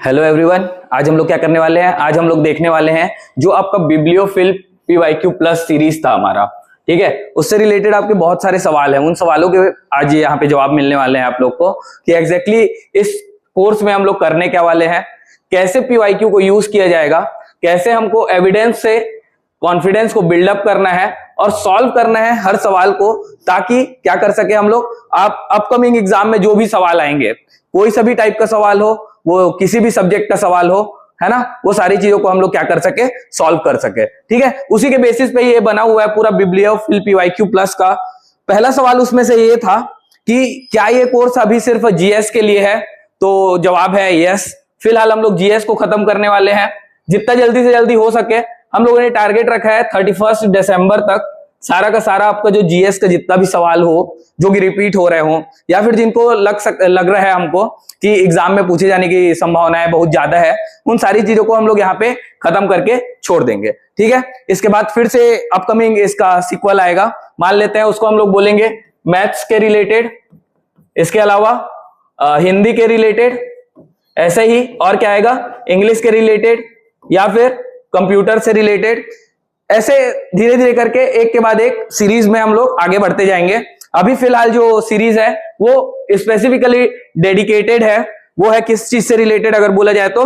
Hello everyone, आज हम लोग क्या करने वाले हैं। आज हम लोग देखने वाले हैं जो आपका बिब्लियोफिल पीवाईक्यू प्लस सीरीज था हमारा, ठीक है। उससे रिलेटेड आपके बहुत सारे सवाल हैं। उन सवालों के आज यहाँ पे जवाब मिलने वाले हैं आप लोग को कि एग्जैक्टली इस कोर्स में हम लोग करने क्या वाले हैं, कैसे पीवाईक्यू को यूज किया जाएगा, कैसे हमको एविडेंस से कॉन्फिडेंस को बिल्डअप करना है और सॉल्व करना है हर सवाल को, ताकि क्या कर सके हम लोग आप अपकमिंग एग्जाम में जो भी सवाल आएंगे, कोई सा भी टाइप का सवाल हो, वो किसी भी सब्जेक्ट का सवाल हो, है ना, वो सारी चीजों को हम लोग क्या कर सके, सॉल्व कर सके, ठीक है। उसी के बेसिस पे ये बना हुआ है पूरा बिब्लियोफिल पीवाईक्यू प्लस का। पहला सवाल उसमें से ये था कि क्या ये कोर्स अभी सिर्फ जीएस के लिए है, तो जवाब है यस। फिलहाल हम लोग जीएस को खत्म करने वाले हैं, जितना जल्दी से जल्दी हो सके। हम लोगों ने टारगेट रखा है 31 दिसंबर तक सारा का सारा आपका जो जीएस का जितना भी सवाल हो, जो कि रिपीट हो रहे हो या फिर जिनको लग रहा है हमको कि एग्जाम में पूछे जाने की संभावनाएं बहुत ज्यादा है, उन सारी चीजों को हम लोग यहाँ पे खत्म करके छोड़ देंगे, ठीक है। इसके बाद फिर से अपकमिंग इसका सीक्वल आएगा, मान लेते हैं उसको हम लोग बोलेंगे मैथ्स के रिलेटेड, इसके अलावा हिंदी के रिलेटेड, ऐसे ही और क्या आएगा, इंग्लिश के रिलेटेड या फिर कंप्यूटर से रिलेटेड। ऐसे धीरे धीरे करके एक के बाद एक सीरीज में हम लोग आगे बढ़ते जाएंगे। अभी फिलहाल जो सीरीज है वो स्पेसिफिकली डेडिकेटेड है, वो है किस चीज से रिलेटेड अगर बोला जाए तो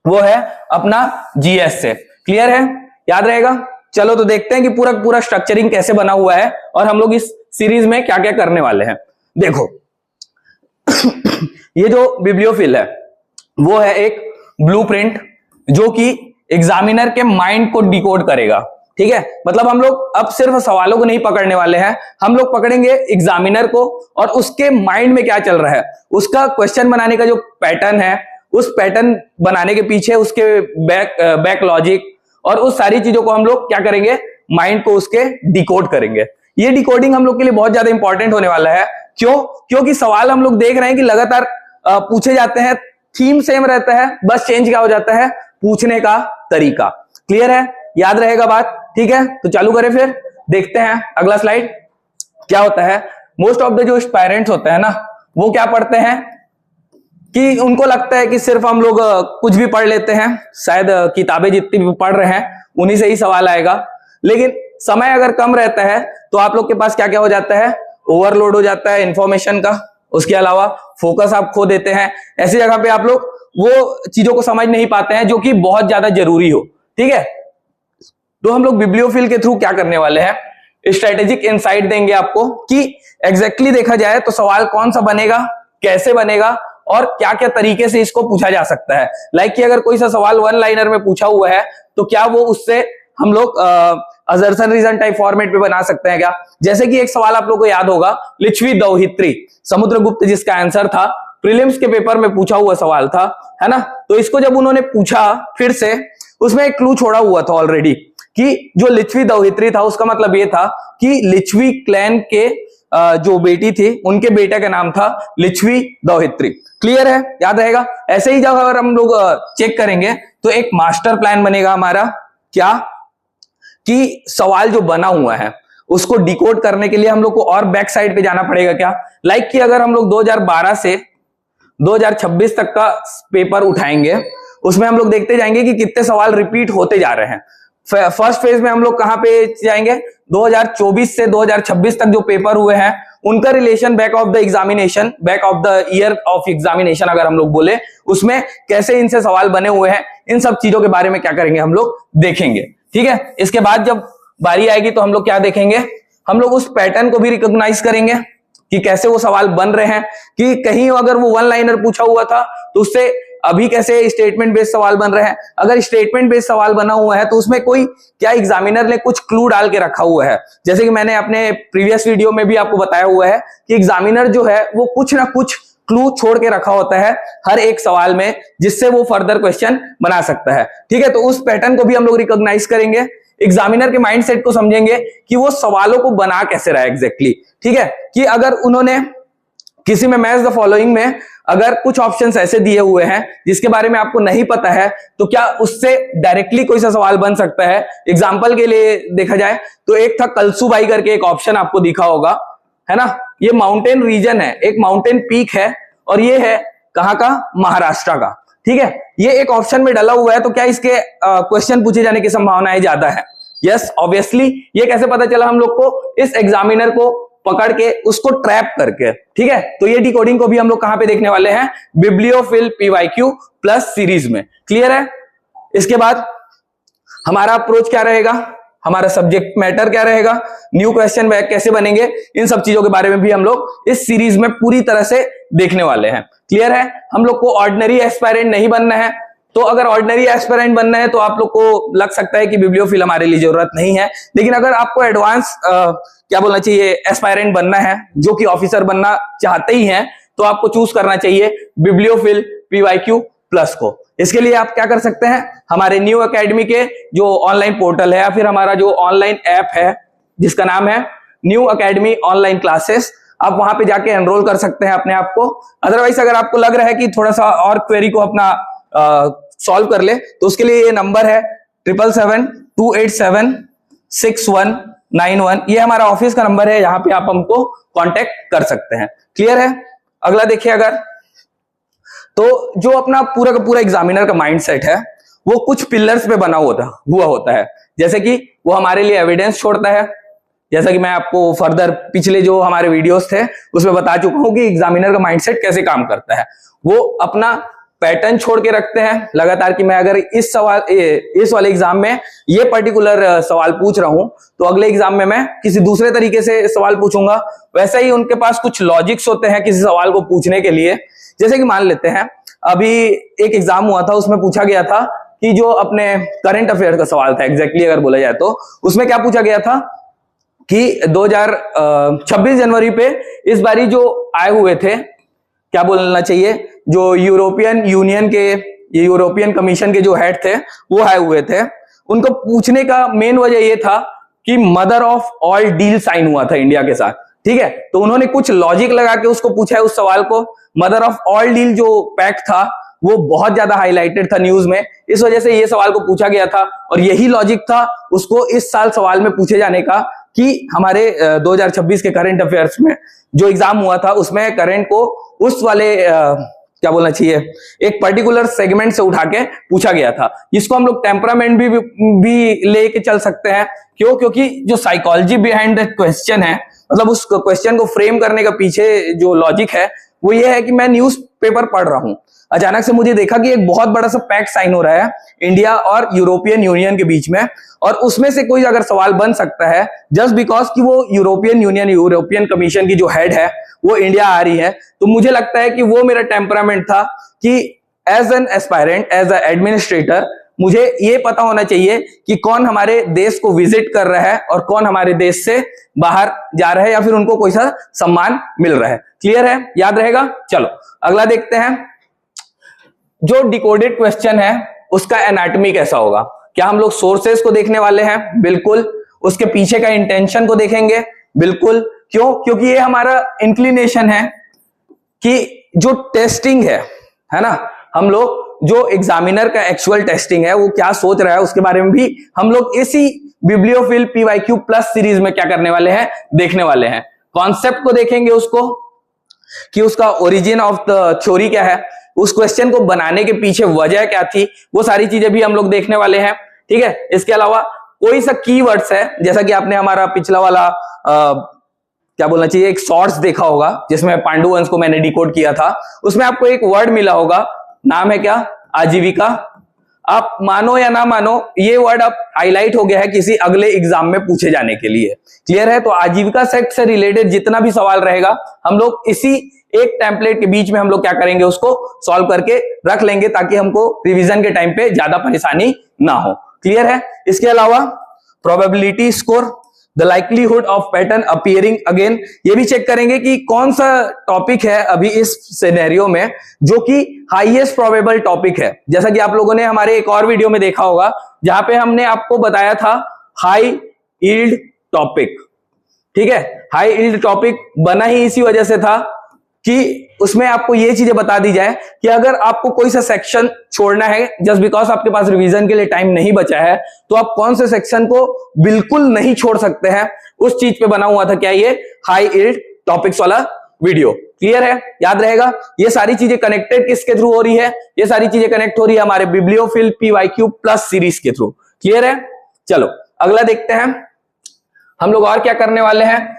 वो है अपना जीएस से। क्लियर है, याद रहेगा। चलो तो देखते हैं कि पूरा पूरा स्ट्रक्चरिंग कैसे बना हुआ है और हम लोग इस सीरीज में क्या क्या करने वाले हैं। देखो ये जो बिब्लियोफिल है वो है एक ब्लूप्रिंट जो कि एग्जामिनर के माइंड को डिकोड करेगा, ठीक है। मतलब हम लोग अब सिर्फ सवालों को नहीं पकड़ने वाले हैं, हम लोग पकड़ेंगे एग्जामिनर को और उसके माइंड में क्या चल रहा है, उसका क्वेश्चन बनाने का जो पैटर्न है, उस पैटर्न बनाने के पीछे उसके बैक लॉजिक और उस सारी चीजों को हम लोग क्या करेंगे, माइंड को उसके डिकोड करेंगे। ये डिकोडिंग हम लोग के लिए बहुत ज्यादा इंपॉर्टेंट होने वाला है। क्यों? क्योंकि सवाल हम लोग देख रहे हैं कि लगातार पूछे जाते हैं, थीम सेम रहता है, बस चेंज क्या हो जाता है, पूछने का तरीका। क्लियर है, याद रहेगा बात, ठीक है। तो चालू करें, फिर देखते हैं अगला स्लाइड क्या होता है। मोस्ट ऑफ द जो पेरेंट्स होते हैं ना, वो क्या पढ़ते हैं कि उनको लगता है कि सिर्फ हम लोग कुछ भी पढ़ लेते हैं, शायद किताबें जितनी भी पढ़ रहे हैं उन्हीं से ही सवाल आएगा। लेकिन समय अगर कम रहता है तो आप लोग के पास क्या क्या हो जाता है, ओवरलोड हो जाता है इंफॉर्मेशन का, उसके अलावा फोकस आप खो देते हैं। ऐसी जगह पे आप लोग वो चीजों को समझ नहीं पाते हैं जो कि बहुत ज्यादा जरूरी हो, ठीक है। तो हम लोग बिब्लियोफिल के थ्रू क्या करने वाले हैं, स्ट्रेटेजिक इनसाइट देंगे आपको कि एग्जैक्टली देखा जाए तो सवाल कौन सा बनेगा, कैसे बनेगा और क्या क्या तरीके से इसको पूछा जा सकता है। लाइक कि अगर कोई सा सवाल वन लाइनर में पूछा हुआ है तो क्या वो उससे हम लोग असर्शन रीजन टाइप फॉर्मेट पे बना सकते हैं क्या। जैसे कि एक सवाल आप लोग को याद होगा, लिच्छवी दौहित्री समुद्रगुप्त जिसका आंसर था, प्रीलिम्स के पेपर में पूछा हुआ सवाल था, है ना। तो इसको जब उन्होंने पूछा फिर से, उसमें एक क्लू छोड़ा हुआ था ऑलरेडी कि जो लिच्छवी दौहित्री था उसका मतलब ये था कि लिच्छवी क्लैन के जो बेटी थी उनके बेटे का नाम था लिच्छवी दौहित्री। क्लियर है, याद रहेगा। ऐसे ही जब अगर हम लोग चेक करेंगे तो एक मास्टर प्लान बनेगा हमारा, क्या कि सवाल जो बना हुआ है उसको डिकोड करने के लिए हम लोग को और बैक साइड पे जाना पड़ेगा क्या। लाइक कि अगर हम लोग 2012 से 2026 तक का पेपर उठाएंगे, उसमें हम लोग देखते जाएंगे कि कितने सवाल रिपीट होते जा रहे हैं। फर्स्ट फेज में हम लोग कहां पे जाएंगे, 2024 से 2026 तक जो पेपर हुए हैं उनका relation back of the examination, back of the year of examination अगर हम लोग बोले, उसमें कैसे इनसे सवाल बने हुए हैं, इन सब चीजों के बारे में क्या करेंगे, हम लोग देखेंगे, ठीक है। इसके बाद जब बारी आएगी तो हम लोग क्या देखेंगे, हम लोग उस पैटर्न को भी रिकॉग्नाइज करेंगे कि कैसे वो सवाल बन रहे हैं, कि कहीं अगर वो वन लाइनर पूछा हुआ था तो उससे अभी कैसे स्टेटमेंट बेस्ड सवाल बन रहे हैं। अगर स्टेटमेंट बेस्ड सवाल बना हुआ है तो उसमें कोई क्या एग्जामिनर ने कुछ क्लू डाल के रखा हुआ है। जैसे कि मैंने अपने प्रीवियस वीडियो में भी आपको बताया हुआ है कि एग्जामिनर जो है वो कुछ ना कुछ क्लू छोड़ के रखा होता है हर एक सवाल में, जिससे वो फर्दर क्वेश्चन बना सकता है, ठीक है। तो उस पैटर्न को भी हम लोग रिकॉग्नाइज करेंगे, एग्जामिनर के माइंडसेट को समझेंगे कि वो सवालों को बना कैसे रहा है एग्जैक्टली, ठीक है। कि अगर उन्होंने किसी में मैच द फॉलोइंग में अगर कुछ ऑप्शंस ऐसे दिए हुए हैं जिसके बारे में आपको नहीं पता है, तो क्या उससे डायरेक्टली कोई सा सवाल बन सकता है। एग्जांपल के लिए देखा जाए तो एक था कलसूबाई करके एक ऑप्शन आपको दिखा होगा, है ना। ये माउंटेन रीजन है, एक माउंटेन पीक है और ये है कहां का, महाराष्ट्र का, ठीक है, ये एक ऑप्शन में डाला हुआ है, तो क्या इसके क्वेश्चन पूछे जाने की संभावनाएं ज्यादा है? Yes, obviously. ये कैसे पता चला हम लोग को? इस एग्जामिनर को पकड़ के उसको ट्रैप करके, ठीक है। तो ये डिकोडिंग को भी हम लोग कहां पे देखने वाले हैं? बिब्लियोफिल पीवाईक्यू प्लस सीरीज में। क्लियर है? इसके बाद हमारा अप्रोच क्या रहेगा, हमारा सब्जेक्ट मैटर क्या रहेगा, न्यू क्वेश्चन बैंक कैसे बनेंगे, इन सब चीजों के बारे में भी हम लोग इस सीरीज में पूरी तरह से देखने वाले हैं। क्लियर है? हम लोग को ऑर्डिनरी एस्पायरेंट नहीं बनना है, तो अगर ऑर्डिनरी एस्पायरेंट बनना है तो आप लोग को लग सकता है कि बिब्लियोफिल हमारे लिए जरूरत नहीं है, लेकिन अगर आपको एडवांस क्या बोलना चाहिए, एस्पायरेंट बनना है, जो कि ऑफिसर बनना चाहते ही हैं, तो आपको चूज करना चाहिए बिब्लियोफिल पीवाईक्यू प्लस को। इसके लिए आप क्या कर सकते हैं, हमारे न्यू एकेडमी के जो ऑनलाइन पोर्टल है या फिर हमारा जो ऑनलाइन ऐप है जिसका नाम है न्यू एकेडमी ऑनलाइन क्लासेस, आप वहां पे जाके एनरोल कर सकते हैं अपने आप को। अदरवाइज अगर आपको लग रहा है कि थोड़ा सा और क्वेरी को अपना सॉल्व कर ले, तो उसके लिए ये नंबर है 777-287-6191। ये हमारा ऑफिस का नंबर है, यहाँ पे आप हमको कांटेक्ट कर सकते हैं। क्लियर है? अगला देखिए, अगर तो जो अपना पूरा का पूरा एग्जामिनर का माइंडसेट है वो कुछ पिलर्स पे बना हुआ होता है, जैसे कि वो हमारे लिए एविडेंस छोड़ता है, जैसा कि मैं आपको फर्दर पिछले जो हमारे वीडियोस थे उसमें बता चुका हूं कि एग्जामिनर का माइंडसेट कैसे काम करता है। वो अपना पैटर्न छोड़ के रखते हैं लगातार कि मैं अगर इस वाले एग्जाम में ये पर्टिकुलर सवाल पूछ रहा हूं तो अगले एग्जाम में मैं किसी दूसरे तरीके से सवाल पूछूंगा। वैसे ही उनके पास कुछ लॉजिक्स होते हैं किसी सवाल को पूछने के लिए। जैसे कि मान लेते हैं अभी एक एग्जाम हुआ था, उसमें पूछा गया था कि जो अपने करंट अफेयर का सवाल था, एग्जैक्टली अगर बोला जाए तो उसमें क्या पूछा गया था कि 26 जनवरी पे इस बारी जो आए हुए थे, क्या बोलना चाहिए, जो यूरोपियन यूनियन के, यूरोपियन कमीशन के जो हेड थे वो आए हुए थे। उनको पूछने का मेन वजह ये था कि mother of all deal sign हुआ था इंडिया के साथ, ठीक है। तो उन्होंने कुछ लॉजिक लगा के उसको पूछा है उस सवाल को। मदर ऑफ ऑल डील जो पैक्ट था वो बहुत ज्यादा हाईलाइटेड था न्यूज में, इस वजह से ये सवाल को पूछा गया था। और यही लॉजिक था उसको इस साल सवाल में पूछे जाने का कि हमारे 2026 के करंट अफेयर्स में जो एग्जाम हुआ था उसमें करंट को उस वाले क्या बोलना चाहिए, एक पर्टिकुलर सेगमेंट से उठा के पूछा गया था। इसको हम लोग टेम्परामेंट भी लेके चल सकते हैं। क्यों? क्योंकि जो साइकोलॉजी बिहाइंड द क्वेश्चन है, मतलब उस क्वेश्चन को फ्रेम करने का पीछे जो लॉजिक है वो ये है कि मैं न्यूज पेपर पढ़ रहा हूं, अचानक से मुझे देखा कि एक बहुत बड़ा सा पैक्ट साइन हो रहा है इंडिया और यूरोपियन यूनियन के बीच में, और उसमें से कोई अगर सवाल बन सकता है जस्ट बिकॉज कि वो यूरोपियन यूनियन, यूरोपियन कमीशन की जो हेड है वो इंडिया आ रही है, तो मुझे लगता है कि वो मेरा टेम्परामेंट था कि as an aspirant, as a administrator, मुझे ये पता होना चाहिए कि कौन हमारे देश को विजिट कर रहा है और कौन हमारे देश से बाहर जा रहा है या फिर उनको कोई सा सम्मान मिल रहा है। क्लियर है? याद रहेगा? चलो अगला देखते हैं। जो डिकोडेड क्वेश्चन है उसका एनाटॉमी कैसा होगा? क्या हम लोग सोर्सेस को देखने वाले हैं? बिल्कुल। उसके पीछे का इंटेंशन को देखेंगे? बिल्कुल। क्यों? क्योंकि ये हमारा इंक्लिनेशन है कि जो टेस्टिंग है ना, हम लोग जो एग्जामिनर का एक्चुअल टेस्टिंग है वो क्या सोच रहा है उसके बारे में भी हम लोग इसी बिब्लियोफिल पीवाईक्यू प्लस सीरीज में क्या करने वाले हैं, देखने वाले हैं। कॉन्सेप्ट को देखेंगे उसको कि उसका ओरिजिन ऑफ द थ्योरी क्या है, उस क्वेश्चन को बनाने के पीछे वजह क्या थी, वो सारी चीजें भी हम लोग देखने वाले हैं। ठीक है। इसके अलावा कोई सा कीवर्ड्स है, जैसा कि आपने हमारा पिछला वाला क्या बोलना चाहिए, एक शॉर्ट्स देखा होगा जिसमें पांडुवंश को मैंने डिकोड किया था, उसमें आपको एक वर्ड मिला होगा, नाम है क्या? आजीविका। आप मानो या ना मानो ये वर्ड अब हाईलाइट हो गया है किसी अगले एग्जाम में पूछे जाने के लिए। क्लियर है? तो आजीविका सेक्ट से रिलेटेड जितना भी सवाल रहेगा हम लोग इसी एक टेम्पलेट के बीच में हम लोग क्या करेंगे, उसको सॉल्व करके रख लेंगे ताकि हमको रिवीजन के टाइम पे ज्यादा परेशानी ना हो। क्लियर है? इसके अलावा probability score, the likelihood of pattern appearing again, ये भी चेक करेंगे कि कौन सा टॉपिक है अभी इस सिनेरियो में जो कि हाईएस्ट प्रोबेबल टॉपिक है। जैसा कि आप लोगों ने हमारे एक और वीडियो में देखा होगा जहां पे हमने आपको बताया था हाई यील्ड टॉपिक। ठीक है। हाई यील्ड टॉपिक बना ही इसी वजह से था कि उसमें आपको ये चीजें बता दी जाए कि अगर आपको कोई सा सेक्शन छोड़ना है जस्ट बिकॉज आपके पास रिवीजन के लिए टाइम नहीं बचा है, तो आप कौन से सेक्शन को बिल्कुल नहीं छोड़ सकते हैं, उस चीज पे बना हुआ था क्या ये हाई यील्ड टॉपिक्स वाला वीडियो। क्लियर है, याद रहेगा। ये सारी चीजें कनेक्टेड किसके थ्रू हो रही है, ये सारी चीजें कनेक्ट हो रही है हमारे बिब्लियोफिल PYQ प्लस सीरीज के थ्रू। क्लियर है, चलो अगला देखते हैं हम लोग और क्या करने वाले हैं।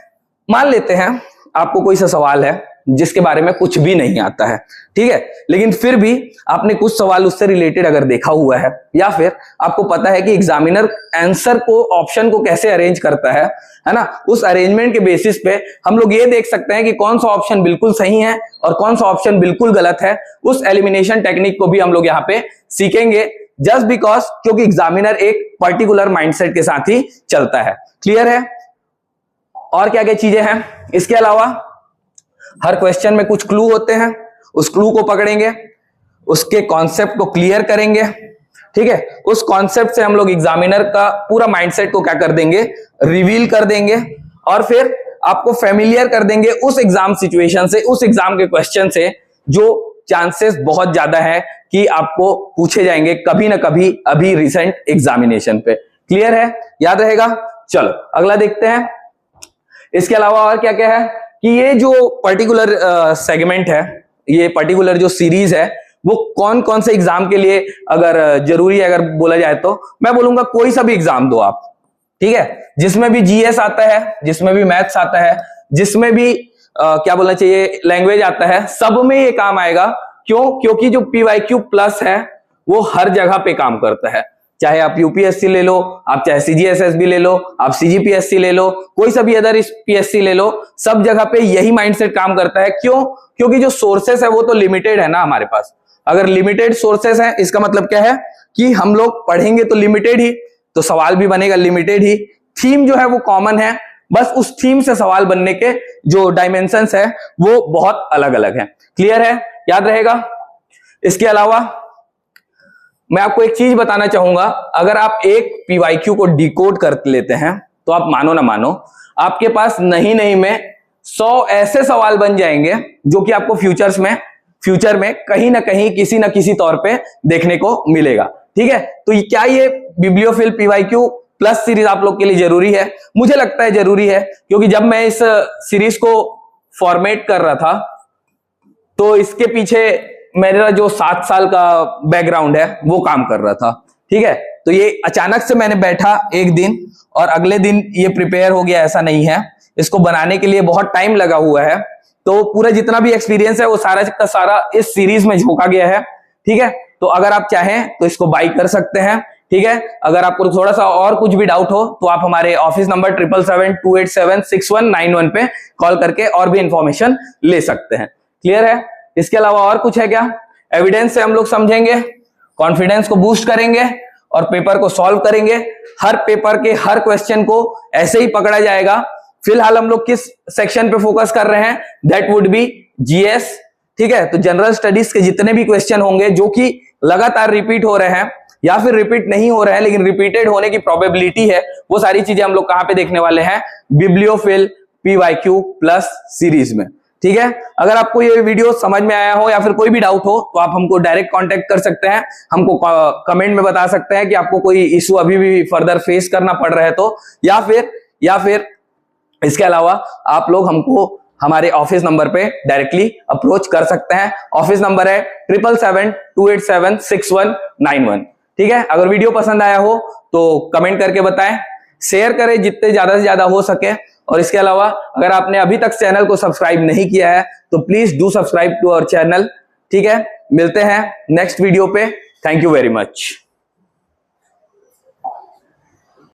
मान लेते हैं आपको कोई सा सवाल है जिसके बारे में कुछ भी नहीं आता है, ठीक है, लेकिन फिर भी आपने कुछ सवाल उससे रिलेटेड अगर देखा हुआ है, या फिर आपको पता है कि एग्जामिनर आंसर को, ऑप्शन को कैसे अरेंज करता है ना, उस अरेंजमेंट के बेसिस पे हम लोग ये देख सकते हैं कि कौन सा ऑप्शन बिल्कुल सही है और कौन सा ऑप्शन बिल्कुल गलत है। उस एलिमिनेशन टेक्निक को भी हम लोग यहाँ पे सीखेंगे, जस्ट बिकॉज क्योंकि एग्जामिनर एक पर्टिकुलर माइंडसेट के साथ ही चलता है। क्लियर है, और क्या क्या चीजें हैं इसके अलावा, हर क्वेश्चन में कुछ क्लू होते हैं, उस क्लू को पकड़ेंगे, उसके कॉन्सेप्ट को क्लियर करेंगे, ठीक है, उस कॉन्सेप्ट से हम लोग एग्जामिनर का पूरा माइंडसेट को क्या कर देंगे, रिवील कर देंगे, और फिर आपको फेमिलियर कर देंगे उस एग्जाम सिचुएशन से, उस एग्जाम के क्वेश्चन से जो चांसेस बहुत ज्यादा है कि आपको पूछे जाएंगे कभी ना कभी अभी रिसेंट एग्जामिनेशन पे। क्लियर है, याद रहेगा। चलो अगला देखते हैं। इसके अलावा और क्या क्या है कि ये जो पर्टिकुलर सेगमेंट है, ये पर्टिकुलर जो सीरीज है, वो कौन कौन से एग्जाम के लिए अगर जरूरी है, अगर बोला जाए तो मैं बोलूंगा कोई सा भी एग्जाम दो आप, ठीक है, जिसमें भी जीएस आता है, जिसमें भी मैथ्स आता है, जिसमें भी क्या बोलना चाहिए, लैंग्वेज आता है, सब में ये काम आएगा। क्यों? क्योंकि जो PYQ प्लस है वो हर जगह पे काम करता है, चाहे आप यूपीएससी ले लो, आप चाहे CGSSB ले लो, आप CGPSC ले लो, कोई सा भी अदर PSC ले लो, सब जगह पे यही माइंडसेट काम करता है। क्यों? क्योंकि जो सोर्सेस है वो तो लिमिटेड है ना हमारे पास। अगर लिमिटेड सोर्सेस है, इसका मतलब क्या है कि हम लोग पढ़ेंगे तो लिमिटेड ही, तो सवाल भी बनेगा लिमिटेड ही। थीम जो है वो कॉमन है, बस उस थीम से सवाल बनने के जो डायमेंशंस है वो बहुत अलग अलग है। क्लियर है, याद रहेगा। इसके अलावा मैं आपको एक चीज बताना चाहूंगा, अगर आप एक PYQ को डिकोड कर लेते हैं तो आप मानो ना मानो, आपके पास नहीं में 100 ऐसे सवाल बन जाएंगे जो कि आपको फ्यूचर में कहीं ना कहीं किसी ना किसी तौर पे देखने को मिलेगा। ठीक है, तो क्या ये बिब्लियोफिल PYQ प्लस सीरीज आप लोग के लिए जरूरी है? मुझे लगता है जरूरी है, क्योंकि जब मैं इस सीरीज को फॉर्मेट कर रहा था तो इसके पीछे मेरा जो 7 साल का बैकग्राउंड है वो काम कर रहा था। ठीक है, तो ये अचानक से मैंने बैठा एक दिन और अगले दिन ये प्रिपेयर हो गया, ऐसा नहीं है। इसको बनाने के लिए बहुत टाइम लगा हुआ है, तो पूरा जितना भी एक्सपीरियंस है वो सारा का सारा इस सीरीज में झोंका गया है। ठीक है, तो अगर आप चाहें तो इसको बाय कर सकते हैं। ठीक है, अगर आपको थोड़ा सा और कुछ भी डाउट हो तो आप हमारे ऑफिस नंबर 777-287-6191 पे कॉल करके और भी इंफॉर्मेशन ले सकते हैं। क्लियर है? इसके अलावा और कुछ है क्या? एविडेंस से हम लोग समझेंगे, कॉन्फिडेंस को बूस्ट करेंगे और पेपर को सॉल्व करेंगे। हर पेपर के हर क्वेश्चन को ऐसे ही पकड़ा जाएगा। फिलहाल हम लोग किस सेक्शन पे फोकस कर रहे हैं? That would be GS. ठीक है, तो जनरल स्टडीज के जितने भी क्वेश्चन होंगे जो कि लगातार रिपीट हो रहे हैं या फिर रिपीट नहीं हो रहे हैं लेकिन रिपीटेड होने की प्रोबेबिलिटी है, वो सारी चीजें हम लोग कहां पे देखने वाले हैं? बिब्लियोफिल PYQ प्लस सीरीज में। ठीक है, अगर आपको ये वीडियो समझ में आया हो या फिर कोई भी डाउट हो तो आप हमको डायरेक्ट कांटेक्ट कर सकते हैं, हमको कमेंट में बता सकते हैं कि आपको कोई इशू अभी भी फर्दर फेस करना पड़ रहा है तो, या फिर इसके अलावा आप लोग हमको हमारे ऑफिस नंबर पे डायरेक्टली अप्रोच कर सकते हैं। ऑफिस नंबर है 777-287-6191। ठीक है, अगर वीडियो पसंद आया हो तो कमेंट करके बताएं, शेयर करें जितने ज्यादा से ज्यादा हो सके, और इसके अलावा अगर आपने अभी तक चैनल को सब्सक्राइब नहीं किया है तो please do subscribe to our channel. ठीक है, मिलते हैं नेक्स्ट वीडियो पे। Thank you very much.